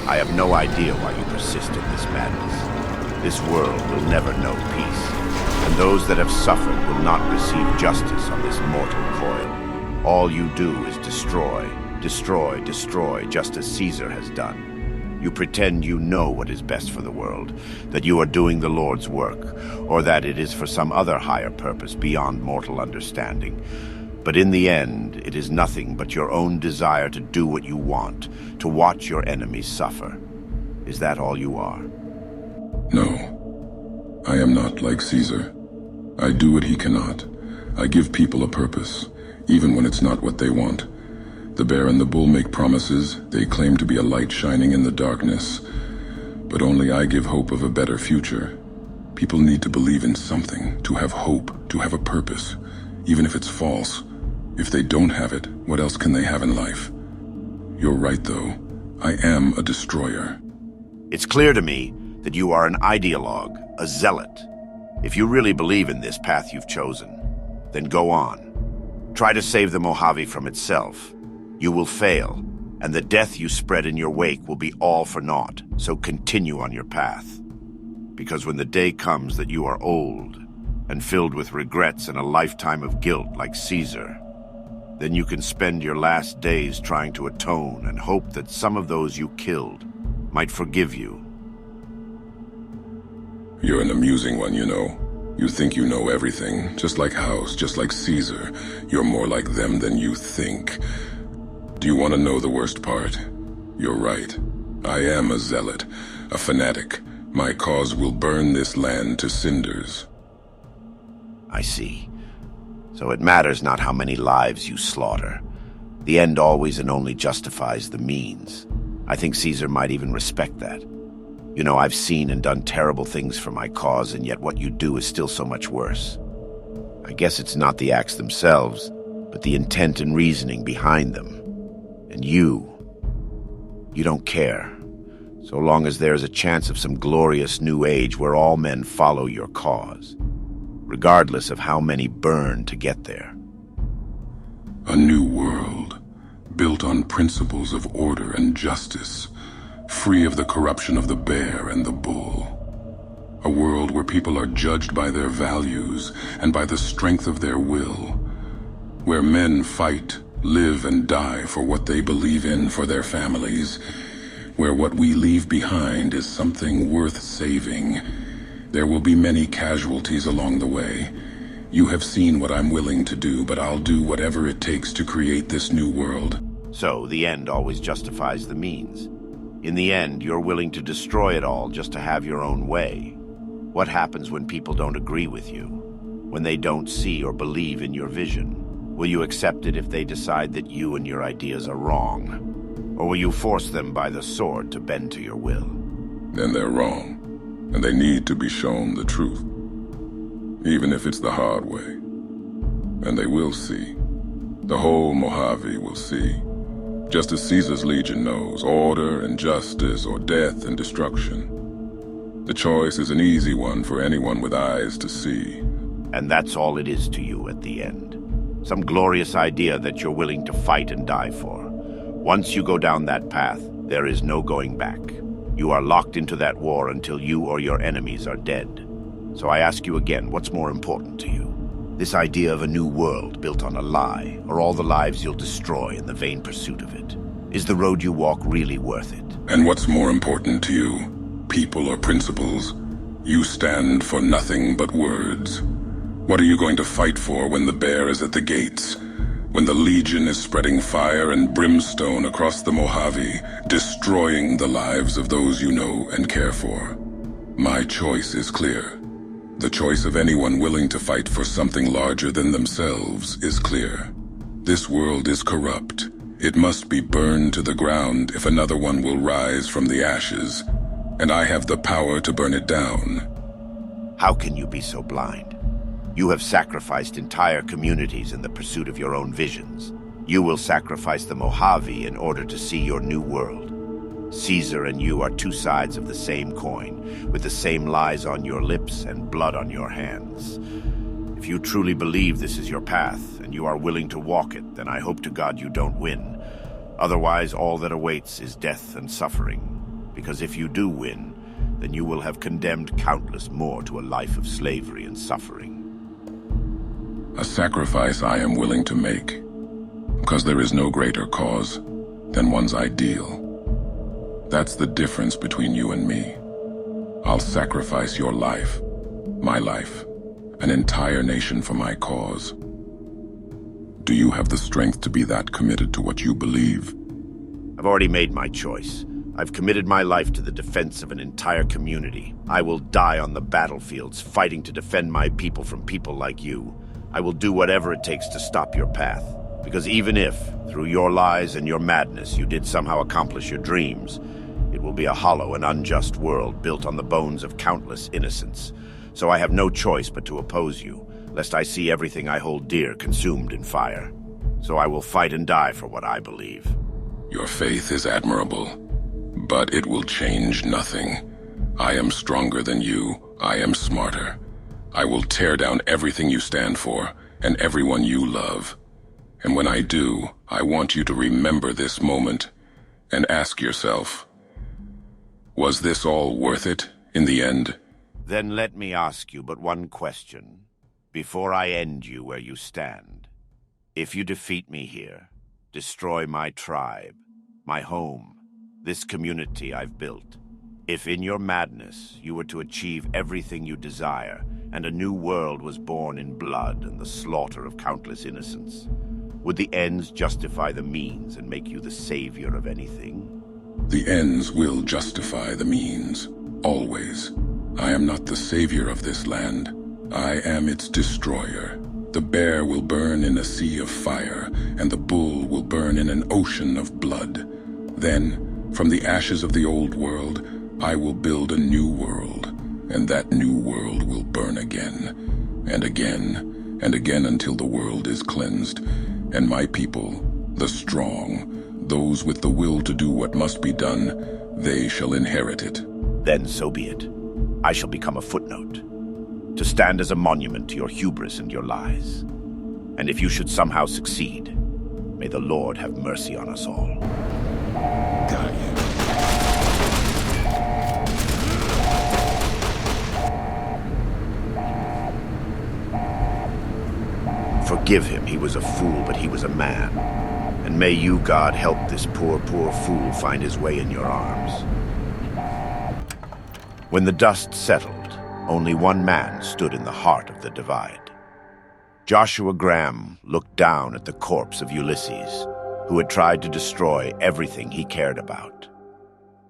I have no idea why you persist in this madness. This world will never know peace, and those that have suffered will not receive justice on this mortal coil. All you do is destroy, destroy, destroy, just as Caesar has done. You pretend you know what is best for the world, that you are doing the Lord's work, or that it is for some other higher purpose beyond mortal understanding. But in the end, it is nothing but your own desire to do what you want, to watch your enemies suffer. Is that all you are? No, I am not like Caesar. I do what he cannot. I give people a purpose, even when it's not what they want. The bear and the bull make promises. They claim to be a light shining in the darkness. But only I give hope of a better future. People need to believe in something, to have hope, to have a purpose, even if it's false. If they don't have it, what else can they have in life? You're right, though. I am a destroyer. It's clear to me that you are an ideologue, a zealot. If you really believe in this path you've chosen, then go on. Try to save the Mojave from itself. You will fail, and the death you spread in your wake will be all for naught, so continue on your path. Because when the day comes that you are old, and filled with regrets and a lifetime of guilt like Caesar, then you can spend your last days trying to atone and hope that some of those you killed might forgive you. You're an amusing one, you know. You think you know everything, just like House, just like Caesar. You're more like them than you think. Do you want to know the worst part? You're right. I am a zealot, a fanatic. My cause will burn this land to cinders. I see. So it matters not how many lives you slaughter. The end always and only justifies the means. I think Caesar might even respect that. You know, I've seen and done terrible things for my cause, and yet what you do is still so much worse. I guess it's not the acts themselves, but the intent and reasoning behind them. And you don't care, so long as there's a chance of some glorious new age where all men follow your cause, regardless of how many burn to get there. A new world, built on principles of order and justice, free of the corruption of the bear and the bull. A world where people are judged by their values and by the strength of their will, where men fight, live and die for what they believe in for their families, where what we leave behind is something worth saving. There will be many casualties along the way. You have seen what I'm willing to do, but I'll do whatever it takes to create this new world. So the end always justifies the means. In the end, you're willing to destroy it all just to have your own way. What happens when people don't agree with you? When they don't see or believe in your vision? Will you accept it if they decide that you and your ideas are wrong? Or will you force them by the sword to bend to your will? Then they're wrong, and they need to be shown the truth, even if it's the hard way. And they will see. The whole Mojave will see. Just as Caesar's legion knows, order and justice or death and destruction. The choice is an easy one for anyone with eyes to see. And that's all it is to you at the end. Some glorious idea that you're willing to fight and die for. Once you go down that path, there is no going back. You are locked into that war until you or your enemies are dead. So I ask you again, what's more important to you? This idea of a new world built on a lie, or all the lives you'll destroy in the vain pursuit of it? Is the road you walk really worth it? And what's more important to you? People or principles? You stand for nothing but words. What are you going to fight for when the bear is at the gates? When the Legion is spreading fire and brimstone across the Mojave, destroying the lives of those you know and care for? My choice is clear. The choice of anyone willing to fight for something larger than themselves is clear. This world is corrupt. It must be burned to the ground if another one will rise from the ashes, and I have the power to burn it down. How can you be so blind? You have sacrificed entire communities in the pursuit of your own visions. You will sacrifice the Mojave in order to see your new world. Caesar and you are two sides of the same coin, with the same lies on your lips and blood on your hands. If you truly believe this is your path, and you are willing to walk it, then I hope to God you don't win. Otherwise, all that awaits is death and suffering. because if you do win, then you will have condemned countless more to a life of slavery and suffering. A sacrifice I am willing to make, because there is no greater cause than one's ideal. That's the difference between you and me. I'll sacrifice your life, my life, an entire nation for my cause. Do you have the strength to be that committed to what you believe? I've already made my choice. I've committed my life to the defense of an entire community. I will die on the battlefields, fighting to defend my people from people like you. I will do whatever it takes to stop your path. Because even if, through your lies and your madness, you did somehow accomplish your dreams, it will be a hollow and unjust world built on the bones of countless innocents. So I have no choice but to oppose you, lest I see everything I hold dear consumed in fire. So I will fight and die for what I believe. Your faith is admirable, but it will change nothing. I am stronger than you. I am smarter. I will tear down everything you stand for and everyone you love. And when I do, I want you to remember this moment and ask yourself, was this all worth it in the end? Then let me ask you but one question, before I end you where you stand. If you defeat me here, destroy my tribe, my home, this community I've built, if in your madness you were to achieve everything you desire, and a new world was born in blood and the slaughter of countless innocents, would the ends justify the means and make you the savior of anything? The ends will justify the means, always. I am not the savior of this land. I am its destroyer. The bear will burn in a sea of fire, and the bull will burn in an ocean of blood. Then, from the ashes of the old world, I will build a new world, and that new world will burn again, and again, and again until the world is cleansed, and my people, the strong, those with the will to do what must be done, they shall inherit it. Then so be it. I shall become a footnote, to stand as a monument to your hubris and your lies. And if you should somehow succeed, may the Lord have mercy on us all. Got you. Forgive him, he was a fool, but he was a man. And may you, God, help this poor, poor fool find his way in your arms. When the dust settled, only one man stood in the heart of the divide. Joshua Graham looked down at the corpse of Ulysses, who had tried to destroy everything he cared about.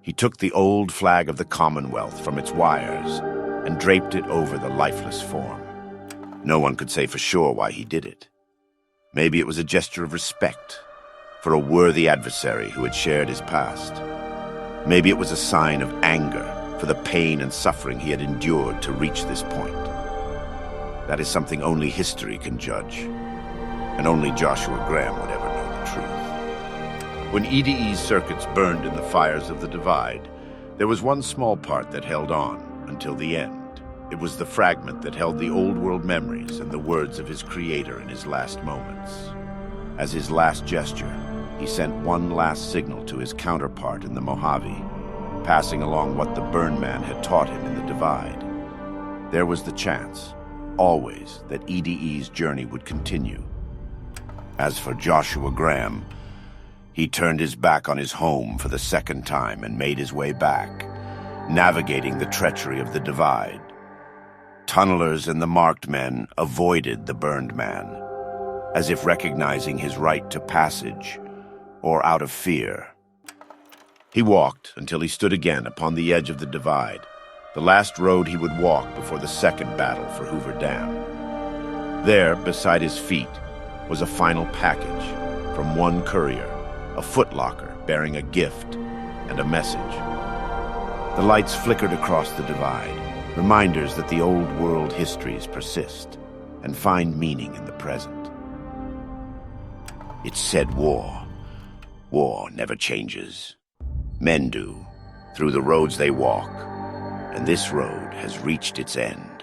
He took the old flag of the Commonwealth from its wires and draped it over the lifeless form. No one could say for sure why he did it. Maybe it was a gesture of respect for a worthy adversary who had shared his past. Maybe it was a sign of anger for the pain and suffering he had endured to reach this point. That is something only history can judge, and only Joshua Graham would ever know the truth. When EDE's circuits burned in the fires of the divide, there was one small part that held on until the end. It was the fragment that held the old world memories and the words of his creator in his last moments. As his last gesture, he sent one last signal to his counterpart in the Mojave, passing along what the Burn Man had taught him in the divide. There was the chance, always, that EDE's journey would continue. As for Joshua Graham, he turned his back on his home for the second time and made his way back, navigating the treachery of the divide. Tunnelers and the marked men avoided the burned man, as if recognizing his right to passage, or out of fear. He walked until he stood again upon the edge of the divide, the last road he would walk before the second battle for Hoover Dam. There, beside his feet, was a final package from one courier, a footlocker bearing a gift and a message. The lights flickered across the divide, reminders that the old world histories persist and find meaning in the present. It said war. War never changes. Men do, through the roads they walk, and this road has reached its end.